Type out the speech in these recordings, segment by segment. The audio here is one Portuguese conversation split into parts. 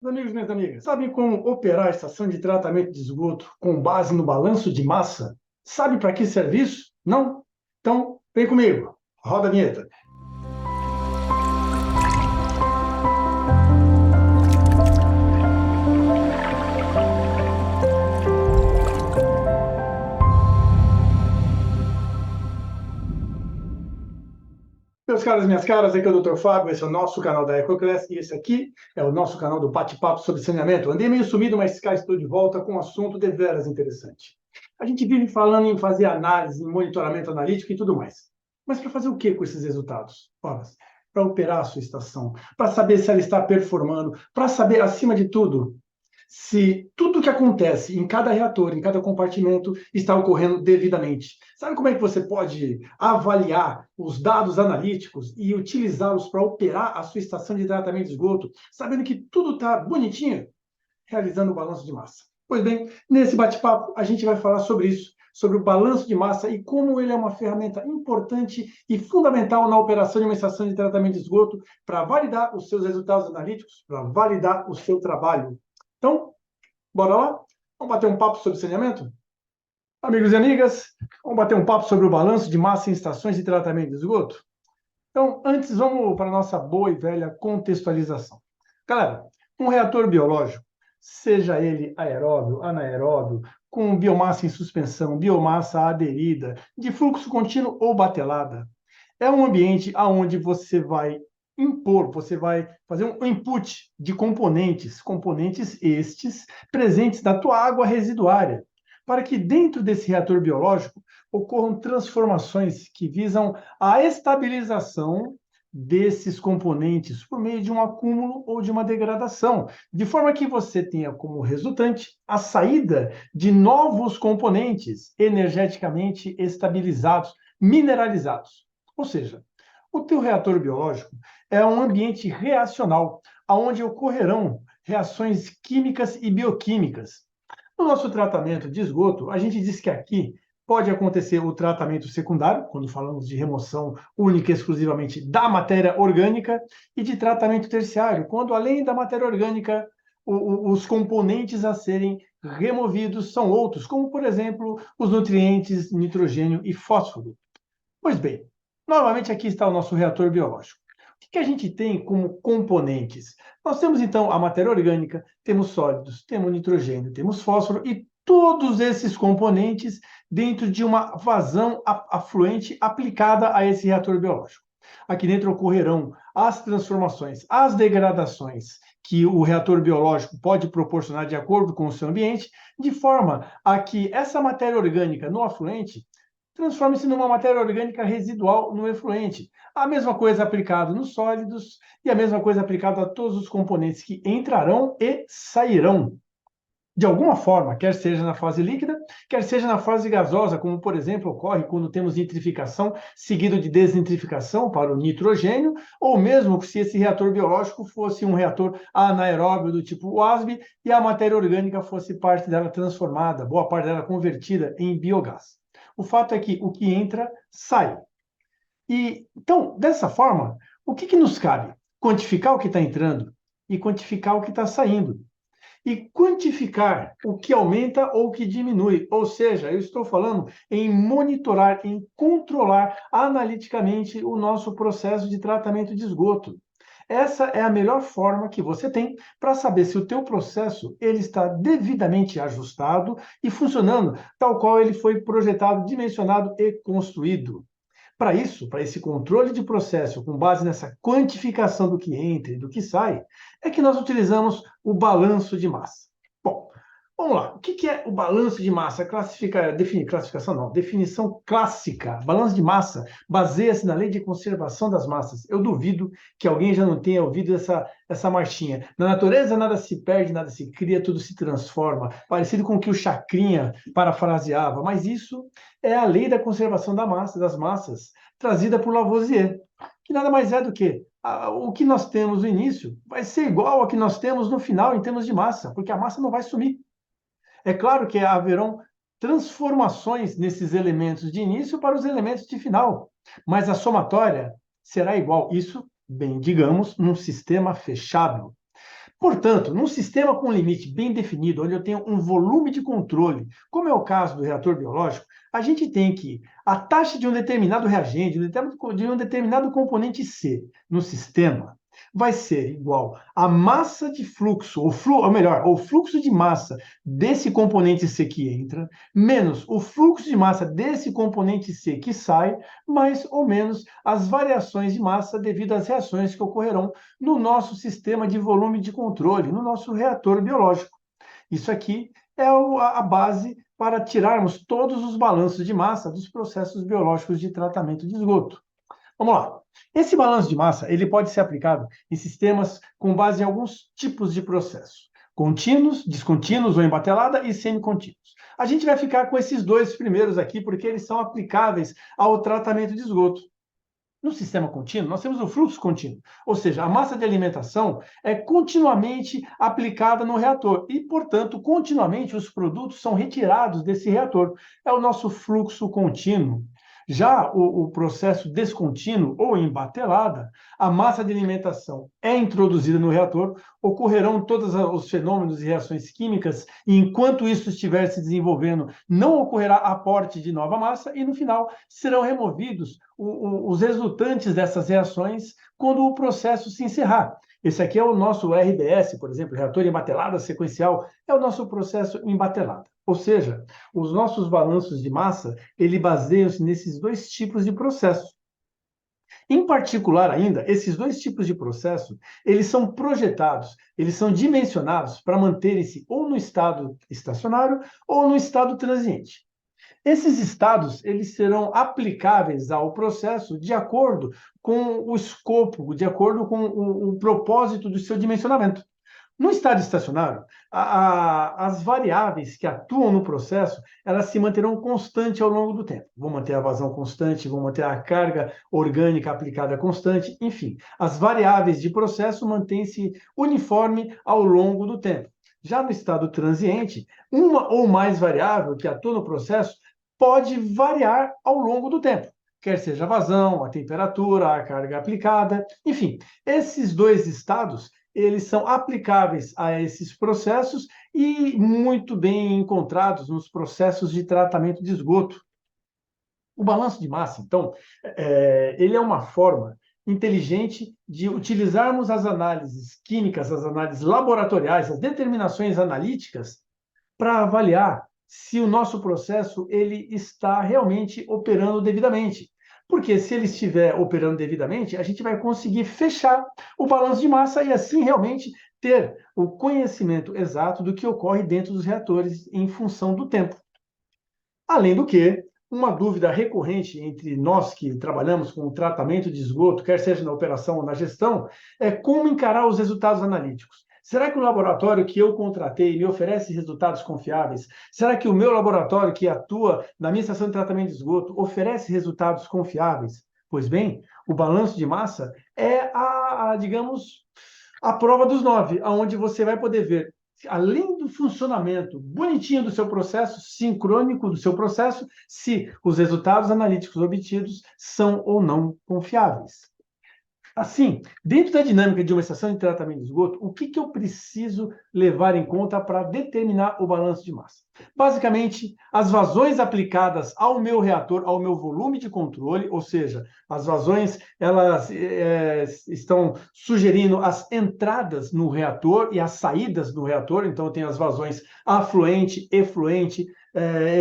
Meus amigos e minhas amigas, sabem como operar a estação de tratamento de esgoto com base no balanço de massa? Sabe para que serve isso? Não? Então, vem comigo. Roda a vinheta. Meus caros e minhas caras, aqui é o Dr. Fábio, esse é o nosso canal da EcoClass e esse aqui é o nosso canal do bate-papo sobre saneamento. Andei meio sumido, mas cá estou de volta com um assunto deveras interessante. A gente vive falando em fazer análise, em monitoramento analítico e tudo mais. Mas para fazer o que com esses resultados? Ora, para operar a sua estação, para saber se ela está performando, para saber, acima de tudo, se tudo o que acontece em cada reator, em cada compartimento, está ocorrendo devidamente. Sabe como é que você pode avaliar os dados analíticos e utilizá-los para operar a sua estação de tratamento de esgoto, sabendo que tudo está bonitinho, realizando o balanço de massa? Pois bem, nesse bate-papo a gente vai falar sobre isso, sobre o balanço de massa e como ele é uma ferramenta importante e fundamental na operação de uma estação de tratamento de esgoto para validar os seus resultados analíticos, para validar o seu trabalho. Então, bora lá? Vamos bater um papo sobre saneamento? Amigos e amigas, vamos bater um papo sobre o balanço de massa em estações de tratamento de esgoto? Então, antes, vamos para a nossa boa e velha contextualização. Galera, um reator biológico, seja ele aeróbio, anaeróbio, com biomassa em suspensão, biomassa aderida, de fluxo contínuo ou batelada, é um ambiente onde você vai impor, você vai fazer um input de componentes, componentes estes presentes na tua água residuária, para que dentro desse reator biológico ocorram transformações que visam a estabilização desses componentes por meio de um acúmulo ou de uma degradação, de forma que você tenha como resultante a saída de novos componentes energeticamente estabilizados, mineralizados. Ou seja, o teu reator biológico é um ambiente reacional, onde ocorrerão reações químicas e bioquímicas. No nosso tratamento de esgoto, a gente diz que aqui pode acontecer o tratamento secundário, quando falamos de remoção única e exclusivamente da matéria orgânica, e de tratamento terciário, quando além da matéria orgânica, os componentes a serem removidos são outros, como por exemplo os nutrientes nitrogênio e fósforo. Pois bem, novamente aqui está o nosso reator biológico. O que a gente tem como componentes? Nós temos então a matéria orgânica, temos sólidos, temos nitrogênio, temos fósforo e todos esses componentes dentro de uma vazão afluente aplicada a esse reator biológico. Aqui dentro ocorrerão as transformações, as degradações que o reator biológico pode proporcionar de acordo com o seu ambiente, de forma a que essa matéria orgânica no afluente transforme-se numa matéria orgânica residual no efluente. A mesma coisa aplicada nos sólidos e a mesma coisa aplicada a todos os componentes que entrarão e sairão. De alguma forma, quer seja na fase líquida, quer seja na fase gasosa, como, por exemplo, ocorre quando temos nitrificação seguido de desnitrificação para o nitrogênio, ou mesmo se esse reator biológico fosse um reator anaeróbio do tipo WASB e a matéria orgânica fosse parte dela transformada, boa parte dela convertida em biogás. O fato é que o que entra, sai. E, então, dessa forma, o que nos cabe? Quantificar o que está entrando e quantificar o que está saindo. E quantificar o que aumenta ou o que diminui. Ou seja, eu estou falando em monitorar, em controlar analiticamente o nosso processo de tratamento de esgoto. Essa é a melhor forma que você tem para saber se o teu processo ele está devidamente ajustado e funcionando tal qual ele foi projetado, dimensionado e construído. Para isso, para esse controle de processo, com base nessa quantificação do que entra e do que sai, é que nós utilizamos o balanço de massa. Bom, vamos lá. O que é o balanço de massa? Classificação não, definição clássica. Balanço de massa baseia-se na lei de conservação das massas. Eu duvido que alguém já não tenha ouvido essa marchinha. Na natureza nada se perde, nada se cria, tudo se transforma. Parecido com o que o Chacrinha parafraseava. Mas isso é a lei da conservação das massas, trazida por Lavoisier, que nada mais é do que o que nós temos no início vai ser igual ao que nós temos no final em termos de massa, porque a massa não vai sumir. É claro que haverão transformações nesses elementos de início para os elementos de final, mas a somatória será igual. Isso, bem, digamos, num sistema fechado. Portanto, num sistema com limite bem definido, onde eu tenho um volume de controle, como é o caso do reator biológico, a gente tem que a taxa de um determinado reagente, de um determinado componente C no sistema, vai ser igual à massa de fluxo, ou melhor, o fluxo de massa desse componente C que entra, menos o fluxo de massa desse componente C que sai, mais ou menos as variações de massa devido às reações que ocorrerão no nosso sistema de volume de controle, no nosso reator biológico. Isso aqui é a base para tirarmos todos os balanços de massa dos processos biológicos de tratamento de esgoto. Vamos lá. Esse balanço de massa ele pode ser aplicado em sistemas com base em alguns tipos de processos: contínuos, descontínuos ou em batelada e semicontínuos. A gente vai ficar com esses dois primeiros aqui porque eles são aplicáveis ao tratamento de esgoto. No sistema contínuo, nós temos o fluxo contínuo, ou seja, a massa de alimentação é continuamente aplicada no reator e, portanto, continuamente os produtos são retirados desse reator. É o nosso fluxo contínuo. Já o processo descontínuo ou em batelada, a massa de alimentação é introduzida no reator, ocorrerão todos os fenômenos e reações químicas, e enquanto isso estiver se desenvolvendo, não ocorrerá aporte de nova massa, e no final serão removidos os resultantes dessas reações quando o processo se encerrar. Esse aqui é o nosso RBS, por exemplo, reator em batelada sequencial, é o nosso processo em batelada. Ou seja, os nossos balanços de massa, ele baseiam-se nesses dois tipos de processo. Em particular ainda, esses dois tipos de processo, eles são projetados, eles são dimensionados para manterem-se ou no estado estacionário ou no estado transiente. Esses estados eles serão aplicáveis ao processo de acordo com o escopo, de acordo com o propósito do seu dimensionamento. No estado estacionário, as variáveis que atuam no processo, elas se manterão constantes ao longo do tempo. Vão manter a vazão constante, vão manter a carga orgânica aplicada constante, enfim. As variáveis de processo mantêm-se uniforme ao longo do tempo. Já no estado transiente, uma ou mais variável que atua no processo pode variar ao longo do tempo, quer seja a vazão, a temperatura, a carga aplicada, enfim. Esses dois estados eles são aplicáveis a esses processos e muito bem encontrados nos processos de tratamento de esgoto. O balanço de massa, então, ele é uma forma inteligente de utilizarmos as análises químicas, as análises laboratoriais, as determinações analíticas para avaliar se o nosso processo ele está realmente operando devidamente. Porque se ele estiver operando devidamente, a gente vai conseguir fechar o balanço de massa e assim realmente ter o conhecimento exato do que ocorre dentro dos reatores em função do tempo. Além do que, uma dúvida recorrente entre nós que trabalhamos com o tratamento de esgoto, quer seja na operação ou na gestão, é como encarar os resultados analíticos. Será que o laboratório que eu contratei me oferece resultados confiáveis? Será que o meu laboratório que atua na minha estação de tratamento de esgoto oferece resultados confiáveis? Pois bem, o balanço de massa é digamos, a prova dos 9, onde você vai poder ver, além do funcionamento bonitinho do seu processo, sincrônico do seu processo, se os resultados analíticos obtidos são ou não confiáveis. Assim, dentro da dinâmica de uma estação de tratamento de esgoto, o que eu preciso levar em conta para determinar o balanço de massa? Basicamente, as vazões aplicadas ao meu reator, ao meu volume de controle, ou seja, as vazões elas estão sugerindo as entradas no reator e as saídas do reator, então eu tenho as vazões afluente, efluente,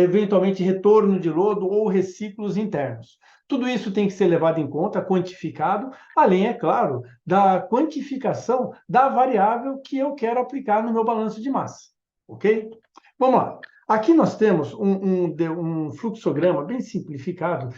eventualmente retorno de lodo ou reciclos internos. Tudo isso tem que ser levado em conta, quantificado, além, é claro, da quantificação da variável que eu quero aplicar no meu balanço de massa. Ok? Vamos lá. Aqui nós temos um fluxograma bem simplificado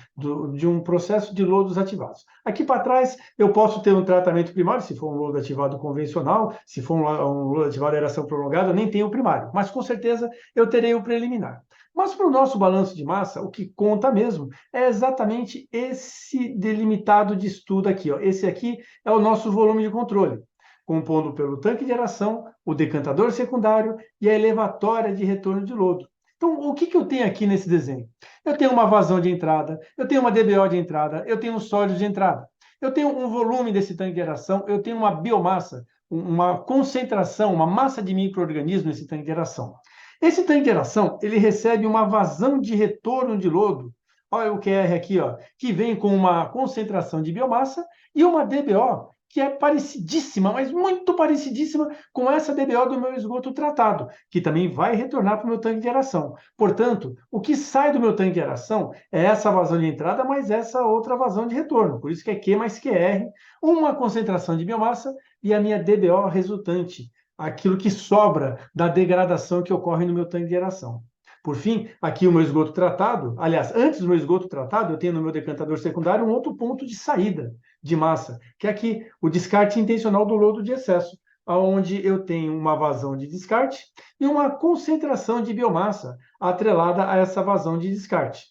de um processo de lodos ativados. Aqui para trás eu posso ter um tratamento primário, se for um lodo ativado convencional, se for um lodo ativado de aeração prolongada, eu nem tenho o primário, mas com certeza eu terei o preliminar. Mas para o nosso balanço de massa, o que conta mesmo é exatamente esse delimitado de estudo aqui. Ó. Esse aqui é o nosso volume de controle, compondo pelo tanque de aeração, o decantador secundário e a elevatória de retorno de lodo. Então, o que eu tenho aqui nesse desenho? Eu tenho uma vazão de entrada, eu tenho uma DBO de entrada, eu tenho um sólido de entrada. Eu tenho um volume desse tanque de aeração, eu tenho uma biomassa, uma concentração, uma massa de micro-organismos nesse tanque de aeração. Esse tanque de aeração, ele recebe uma vazão de retorno de lodo, olha o QR aqui, ó, que vem com uma concentração de biomassa e uma DBO, que é parecidíssima, mas muito parecidíssima com essa DBO do meu esgoto tratado, que também vai retornar para o meu tanque de aeração. Portanto, o que sai do meu tanque de aeração é essa vazão de entrada, mais essa outra vazão de retorno. Por isso que é Q mais QR, uma concentração de biomassa e a minha DBO resultante, aquilo que sobra da degradação que ocorre no meu tanque de aeração. Por fim, aqui o meu esgoto tratado, aliás, antes do meu esgoto tratado, eu tenho no meu decantador secundário um outro ponto de saída de massa, que é aqui o descarte intencional do lodo de excesso, onde eu tenho uma vazão de descarte e uma concentração de biomassa atrelada a essa vazão de descarte.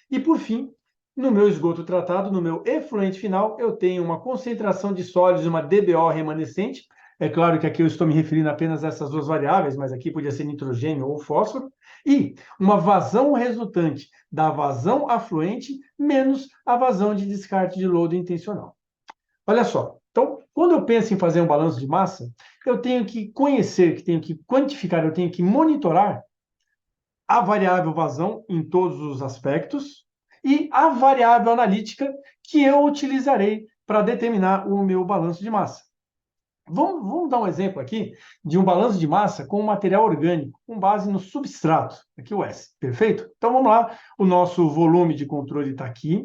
E, por fim, no meu esgoto tratado, no meu efluente final, eu tenho uma concentração de sólidos, uma DBO remanescente. É claro que aqui eu estou me referindo apenas a essas duas variáveis, mas aqui podia ser nitrogênio ou fósforo. E uma vazão resultante da vazão afluente menos a vazão de descarte de lodo intencional. Olha só, então, quando eu penso em fazer um balanço de massa, eu tenho que conhecer, que tenho que quantificar, eu tenho que monitorar a variável vazão em todos os aspectos e a variável analítica que eu utilizarei para determinar o meu balanço de massa. Vamos dar um exemplo aqui de um balanço de massa com material orgânico, com base no substrato. Aqui o S, perfeito? Então vamos lá, o nosso volume de controle está aqui.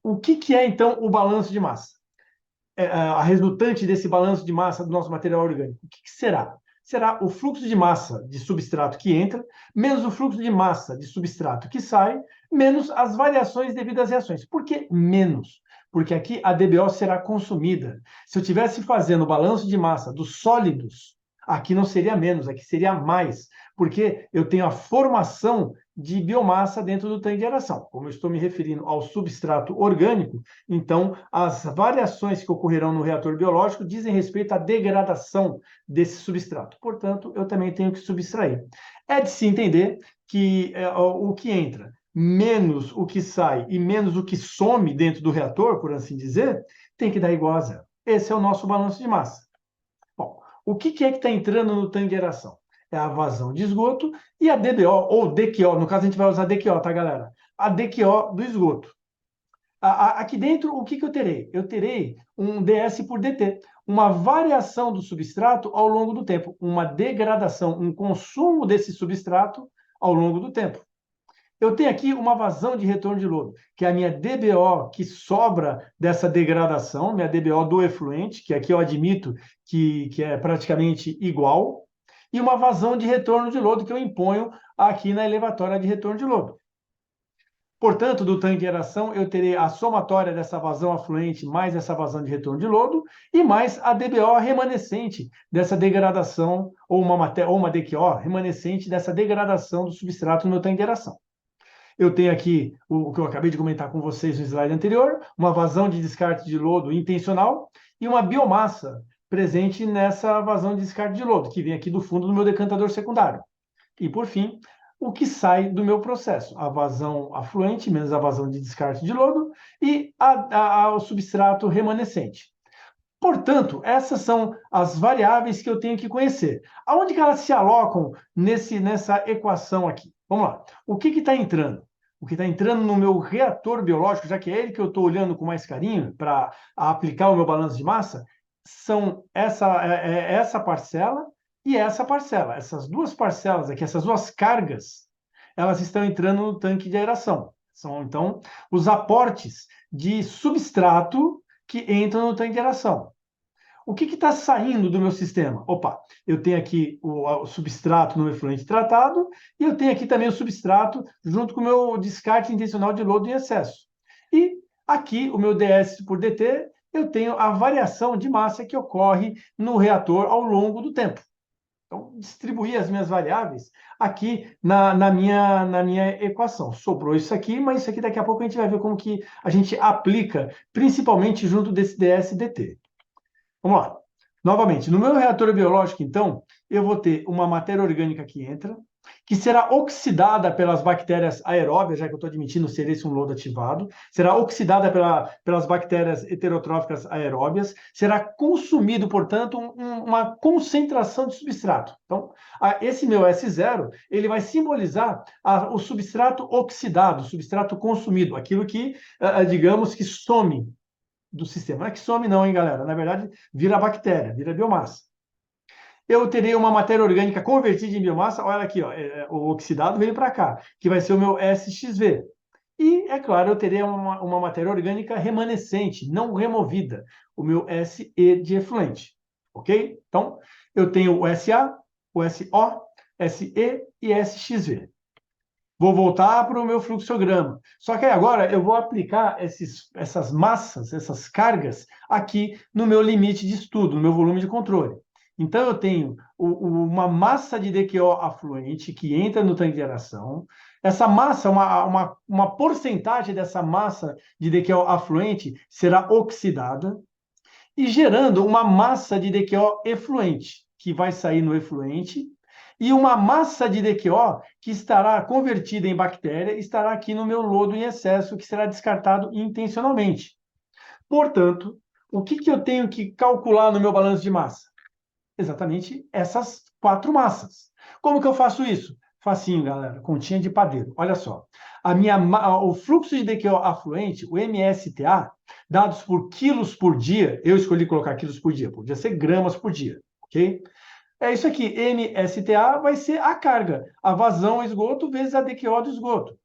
O que é então o balanço de massa? A resultante desse balanço de massa do nosso material orgânico. O que será? Será o fluxo de massa de substrato que entra, menos o fluxo de massa de substrato que sai, menos as variações devido às reações. Por que menos? Porque aqui a DBO será consumida. Se eu estivesse fazendo o balanço de massa dos sólidos, aqui não seria menos, aqui seria mais, porque eu tenho a formação de biomassa dentro do tanque de aeração. Como eu estou me referindo ao substrato orgânico, então as variações que ocorrerão no reator biológico dizem respeito à degradação desse substrato. Portanto, eu também tenho que subtrair. É de se entender que o que entra menos o que sai e menos o que some dentro do reator, por assim dizer, tem que dar igual a zero. Esse é o nosso balanço de massa. Bom, o que é que está entrando no tanque de aeração? É a vazão de esgoto e a DBO, ou DQO, no caso a gente vai usar DQO, tá, galera? A DQO do esgoto. Aqui dentro, o que eu terei? Eu terei um DS por DT, uma variação do substrato ao longo do tempo, uma degradação, um consumo desse substrato ao longo do tempo. Eu tenho aqui uma vazão de retorno de lodo, que é a minha DBO que sobra dessa degradação, minha DBO do efluente, que aqui eu admito que é praticamente igual, e uma vazão de retorno de lodo que eu imponho aqui na elevatória de retorno de lodo. Portanto, do tanque de aeração, eu terei a somatória dessa vazão afluente mais essa vazão de retorno de lodo e mais a DBO remanescente dessa degradação, ou uma DQO remanescente dessa degradação do substrato no meu tanque de aeração. Eu tenho aqui o que eu acabei de comentar com vocês no slide anterior, uma vazão de descarte de lodo intencional e uma biomassa presente nessa vazão de descarte de lodo, que vem aqui do fundo do meu decantador secundário. E, por fim, o que sai do meu processo, a vazão afluente menos a vazão de descarte de lodo e o substrato remanescente. Portanto, essas são as variáveis que eu tenho que conhecer. Aonde que elas se alocam nessa equação aqui? Vamos lá. O que está entrando? O que está entrando no meu reator biológico, já que é ele que eu estou olhando com mais carinho para aplicar o meu balanço de massa, são essa parcela e essa parcela. Essas duas parcelas aqui, essas duas cargas, elas estão entrando no tanque de aeração. São, então, os aportes de substrato que entram no tanque de aeração. O que está saindo do meu sistema? Opa, eu tenho aqui o substrato no efluente tratado e eu tenho aqui também o substrato junto com o meu descarte intencional de lodo em excesso. E aqui, o meu DS por DT, eu tenho a variação de massa que ocorre no reator ao longo do tempo. Então, distribuir as minhas variáveis aqui na minha equação. Sobrou isso aqui, mas isso aqui daqui a pouco a gente vai ver como que a gente aplica, principalmente junto desse DS-DT. Vamos lá. Novamente, no meu reator biológico, então, eu vou ter uma matéria orgânica que entra, que será oxidada pelas bactérias aeróbias, já que eu estou admitindo ser esse um lodo ativado, será oxidada pelas bactérias heterotróficas aeróbias, será consumido, portanto, uma concentração de substrato. Então, esse meu S0, ele vai simbolizar o substrato oxidado, o substrato consumido, aquilo que, digamos, que some do sistema. Não é que some não, hein, galera? Na verdade, vira bactéria, vira biomassa. Eu terei uma matéria orgânica convertida em biomassa, olha aqui, ó, o oxidado veio para cá, que vai ser o meu SXV. E, é claro, eu terei uma matéria orgânica remanescente, não removida, o meu SE de efluente, ok? Então, eu tenho o SA, o SO, SE e SXV. Vou voltar para o meu fluxograma. Só que agora eu vou aplicar essas massas, essas cargas, aqui no meu limite de estudo, no meu volume de controle. Então, eu tenho uma massa de DQO afluente que entra no tanque de aeração. Essa massa, uma porcentagem dessa massa de DQO afluente será oxidada e gerando uma massa de DQO efluente, que vai sair no efluente, e uma massa de DQO que estará convertida em bactéria, estará aqui no meu lodo em excesso, que será descartado intencionalmente. Portanto, o que eu tenho que calcular no meu balanço de massa? Exatamente essas 4 massas. Como que eu faço isso? Facinho, galera, continha de padeiro. Olha só, o fluxo de DQO afluente, o MSTA, dados por quilos por dia, eu escolhi colocar quilos por dia, podia ser gramas por dia, ok? É isso aqui, MSTA vai ser a carga, a vazão esgoto vezes a DQO do esgoto.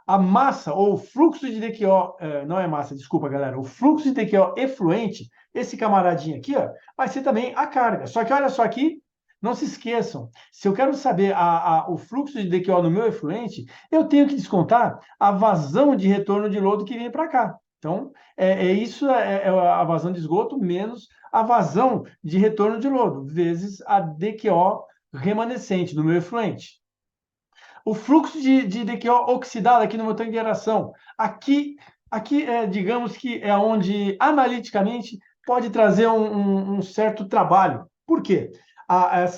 A massa, ou o fluxo de DQO, não é massa, desculpa, galera, o fluxo de DQO efluente, esse camaradinho aqui, ó, vai ser também a carga. Só que olha só aqui, não se esqueçam, se eu quero saber o fluxo de DQO no meu efluente, eu tenho que descontar a vazão de retorno de lodo que vem para cá. Então, isso é a vazão de esgoto menos a vazão de retorno de lodo, vezes a DQO remanescente do meu efluente. O fluxo de DQO oxidado aqui no meu tanque de aeração. Aqui digamos que é onde, analiticamente, pode trazer um certo trabalho. Por quê?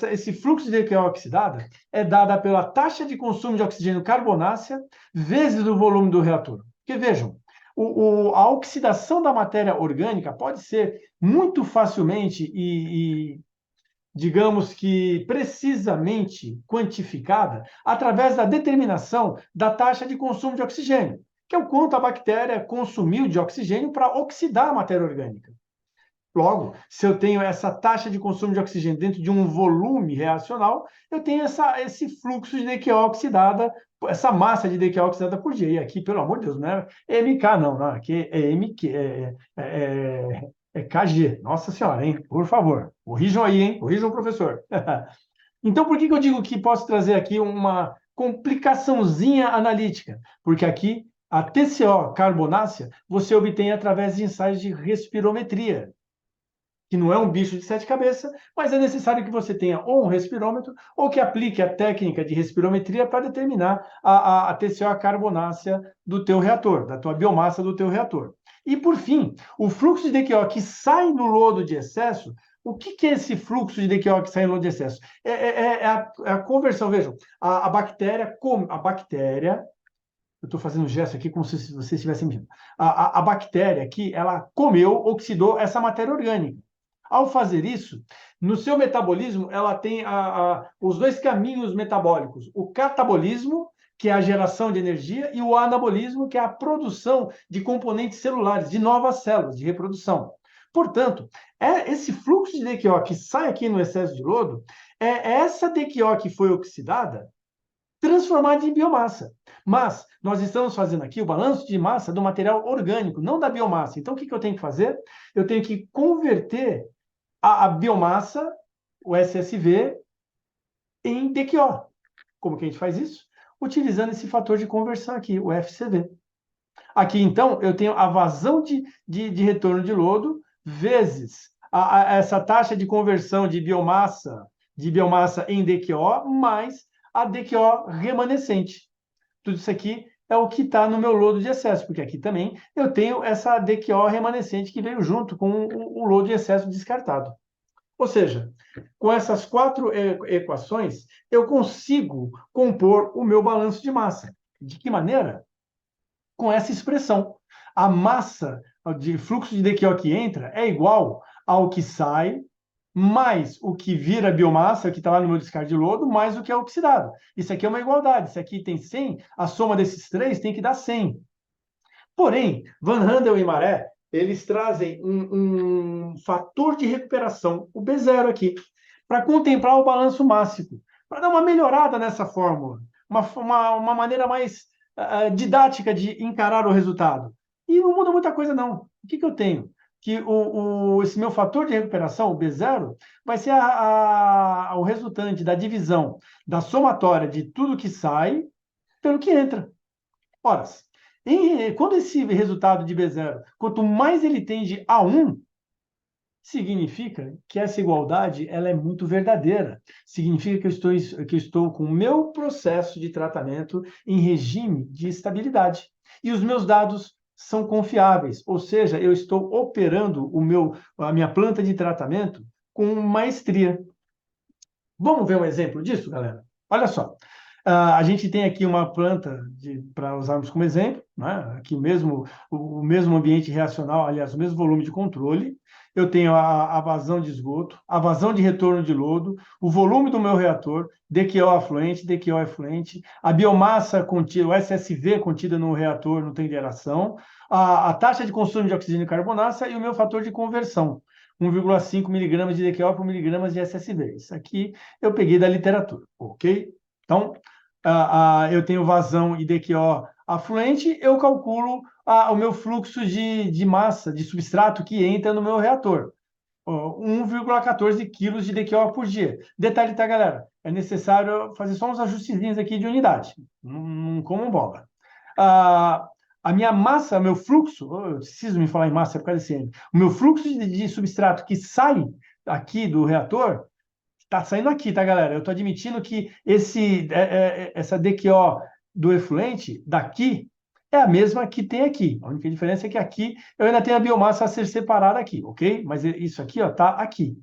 Esse fluxo de DQO oxidada é dada pela taxa de consumo de oxigênio carbonácea vezes o volume do reator. Porque, vejam, a oxidação da matéria orgânica pode ser muito facilmente digamos que precisamente quantificada através da determinação da taxa de consumo de oxigênio, que é o quanto a bactéria consumiu de oxigênio para oxidar a matéria orgânica. Logo, se eu tenho essa taxa de consumo de oxigênio dentro de um volume reacional, eu tenho esse fluxo de DQO oxidada, essa massa de DQO oxidada por dia. E aqui, pelo amor de Deus, não é MK, não. Aqui é MQ, é KG. Nossa Senhora, hein? Por favor, corrijam aí, hein? Corrijam o professor. Então, por que eu digo que posso trazer aqui uma complicaçãozinha analítica? Porque aqui, a TCO carbonácea, você obtém através de ensaios de respirometria, que não é um bicho de 7 cabeças, mas é necessário que você tenha ou um respirômetro ou que aplique a técnica de respirometria para determinar a TCO carbonácea do teu reator, da tua biomassa do teu reator. E, por fim, o fluxo de DQO que sai no lodo de excesso. O que é esse fluxo de DQO que sai no lodo de excesso? É a conversão, vejam, a bactéria, eu estou fazendo um gesto aqui como se você estivesse me vendo. A bactéria aqui, ela comeu, oxidou essa matéria orgânica. Ao fazer isso, no seu metabolismo, ela tem os 2 caminhos metabólicos: o catabolismo, que é a geração de energia, e o anabolismo, que é a produção de componentes celulares, de novas células, de reprodução. Portanto, esse fluxo de DQO que sai aqui no excesso de lodo, é essa DQO que foi oxidada, transformada em biomassa. Mas nós estamos fazendo aqui o balanço de massa do material orgânico, não da biomassa. Então, o que eu tenho que fazer? Eu tenho que converter a biomassa, o SSV, em DQO. Como que a gente faz isso? Utilizando esse fator de conversão aqui, o FCV. Aqui, então, eu tenho a vazão de retorno de lodo vezes essa taxa de conversão de biomassa em DQO mais a DQO remanescente. Tudo isso aqui é o que está no meu lodo de excesso, porque aqui também eu tenho essa DQO remanescente que veio junto com o lodo de excesso descartado. Ou seja, com essas quatro equações, eu consigo compor o meu balanço de massa. De que maneira? Com essa expressão. A massa de fluxo de DQO que entra é igual ao que sai, mais o que vira biomassa, que está lá no meu descarte de lodo, mais o que é oxidado. Isso aqui é uma igualdade. Isso aqui tem 100, a soma desses três tem que dar 100. Porém, Van Handel e Maré, eles trazem um fator de recuperação, o B0 aqui, para contemplar o balanço máximo, para dar uma melhorada nessa fórmula, uma maneira mais didática de encarar o resultado. E não muda muita coisa, não. O que eu tenho? Que esse meu fator de recuperação, o B0, vai ser o resultante da divisão da somatória de tudo que sai pelo que entra. Ora, quando esse resultado de B0, quanto mais ele tende a 1, significa que essa igualdade ela é muito verdadeira. Significa que eu estou com o meu processo de tratamento em regime de estabilidade. E os meus dados são confiáveis, ou seja, eu estou operando a minha planta de tratamento com maestria. Vamos ver um exemplo disso, galera? Olha só. A gente tem aqui uma planta para usarmos como exemplo, né? Aqui o mesmo ambiente reacional, aliás, o mesmo volume de controle. Eu tenho a vazão de esgoto, a vazão de retorno de lodo, o volume do meu reator, DQO afluente, DQO efluente, a biomassa contida, o SSV contida no reator não tem geração, a taxa de consumo de oxigênio e carbonaça e o meu fator de conversão. 1,5 miligramas de DQO por miligramas de SSV. Isso aqui eu peguei da literatura, ok? Então, eu tenho vazão e DQO afluente, eu calculo o meu fluxo de massa, de substrato que entra no meu reator. 1,14 quilos de DQO por dia. Detalhe, tá, galera? É necessário fazer só uns ajustezinhos aqui de unidade. Não comam bola. A minha massa, meu fluxo, eu preciso me falar em massa por causa desse N. O meu fluxo de substrato que sai aqui do reator está saindo aqui, tá, galera? Eu estou admitindo que essa DQO do efluente daqui é a mesma que tem aqui. A única diferença é que aqui eu ainda tenho a biomassa a ser separada aqui, ok? Mas isso aqui está aqui.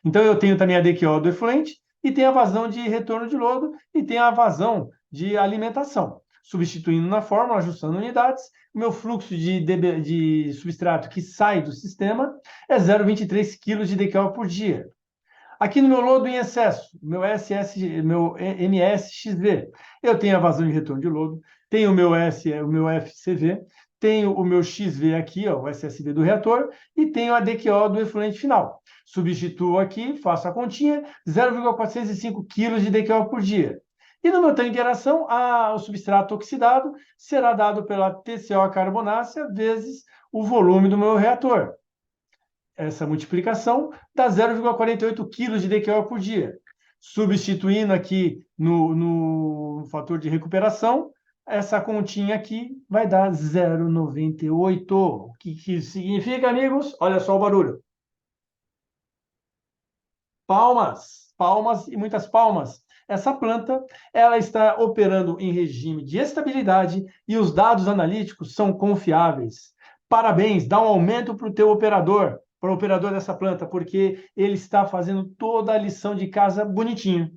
Então eu tenho também a DQO do efluente e tenho a vazão de retorno de lodo e tenho a vazão de alimentação. Substituindo na fórmula, ajustando unidades, o meu fluxo de substrato que sai do sistema é 0,23 kg de DQO por dia. Aqui no meu lodo em excesso, meu MSXV, eu tenho a vazão de retorno de lodo, tenho o meu FCV, tenho o meu XV aqui, ó, o SSV do reator, e tenho a DQO do efluente final. Substituo aqui, faço a continha, 0,405 kg de DQO por dia. E no meu tanque de aeração, o substrato oxidado será dado pela TCO carbonácea vezes o volume do meu reator. Essa multiplicação dá 0,48 kg de DQO por dia. Substituindo aqui no fator de recuperação, essa continha aqui vai dar 0,98. O que significa, amigos? Olha só o barulho. Palmas, palmas e muitas palmas. Essa planta, ela está operando em regime de estabilidade e os dados analíticos são confiáveis. Parabéns, dá um aumento para o teu operador, para o operador dessa planta, porque ele está fazendo toda a lição de casa bonitinho.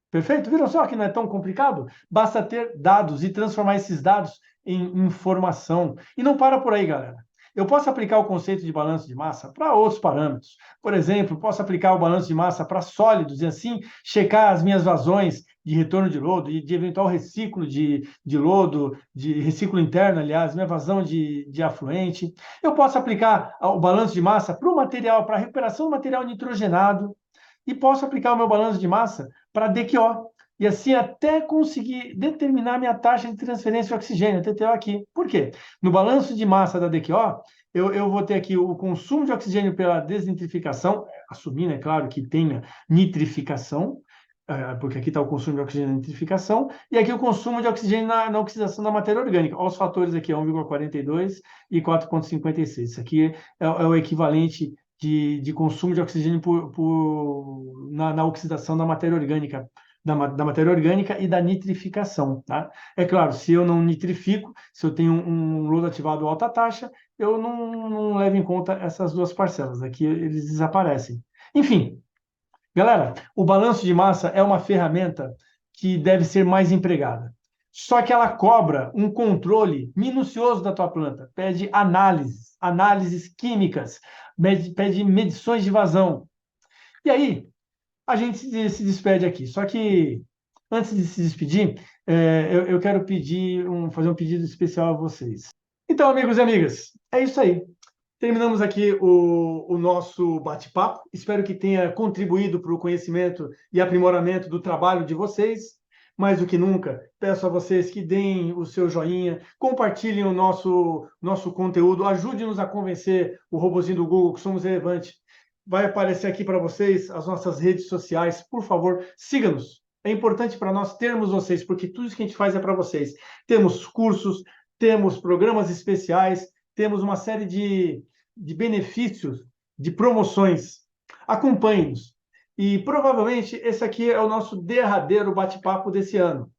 Perfeito? Viram só que não é tão complicado? Basta ter dados e transformar esses dados em informação. E não para por aí, galera. Eu posso aplicar o conceito de balanço de massa para outros parâmetros. Por exemplo, posso aplicar o balanço de massa para sólidos e assim checar as minhas vazões de retorno de lodo e de eventual reciclo de lodo, de reciclo interno, aliás, minha vazão de afluente. Eu posso aplicar o balanço de massa para o material, para a recuperação do material nitrogenado. E posso aplicar o meu balanço de massa para DQO. E assim até conseguir determinar minha taxa de transferência de oxigênio, TTO aqui. Por quê? No balanço de massa da DQO, eu vou ter aqui o consumo de oxigênio pela desnitrificação, assumindo, é claro, que tenha nitrificação, porque aqui está o consumo de oxigênio na nitrificação, e aqui o consumo de oxigênio na oxidação da matéria orgânica. Olha os fatores aqui, 1,42 e 4,56. Isso aqui é o equivalente de consumo de oxigênio na oxidação da matéria orgânica, da matéria orgânica e da nitrificação. Tá? É claro, se eu não nitrifico, se eu tenho um lodo ativado alta taxa, eu não levo em conta essas duas parcelas. Aqui eles desaparecem. Enfim, galera, o balanço de massa é uma ferramenta que deve ser mais empregada. Só que ela cobra um controle minucioso da tua planta, pede análises químicas, pede medições de vazão. E aí, a gente se despede aqui. Só que, antes de se despedir, eu quero fazer um pedido especial a vocês. Então, amigos e amigas, é isso aí. Terminamos aqui o nosso bate-papo. Espero que tenha contribuído para o conhecimento e aprimoramento do trabalho de vocês. Mais do que nunca, peço a vocês que deem o seu joinha, compartilhem o nosso conteúdo, ajude-nos a convencer o robozinho do Google que somos relevantes. Vai aparecer aqui para vocês as nossas redes sociais. Por favor, siga-nos. É importante para nós termos vocês, porque tudo isso que a gente faz é para vocês. Temos cursos, temos programas especiais, temos uma série de benefícios, de promoções. Acompanhe-nos. E provavelmente esse aqui é o nosso derradeiro bate-papo desse ano.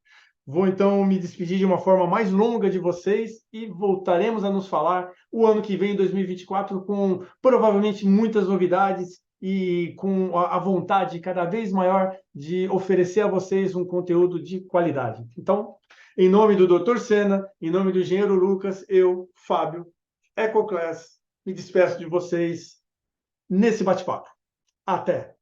Vou então me despedir de uma forma mais longa de vocês e voltaremos a nos falar o ano que vem, 2024, com provavelmente muitas novidades e com a vontade cada vez maior de oferecer a vocês um conteúdo de qualidade. Então, em nome do Dr. Senna, em nome do engenheiro Lucas, eu, Fábio, EcoClass, me despeço de vocês nesse bate-papo. Até!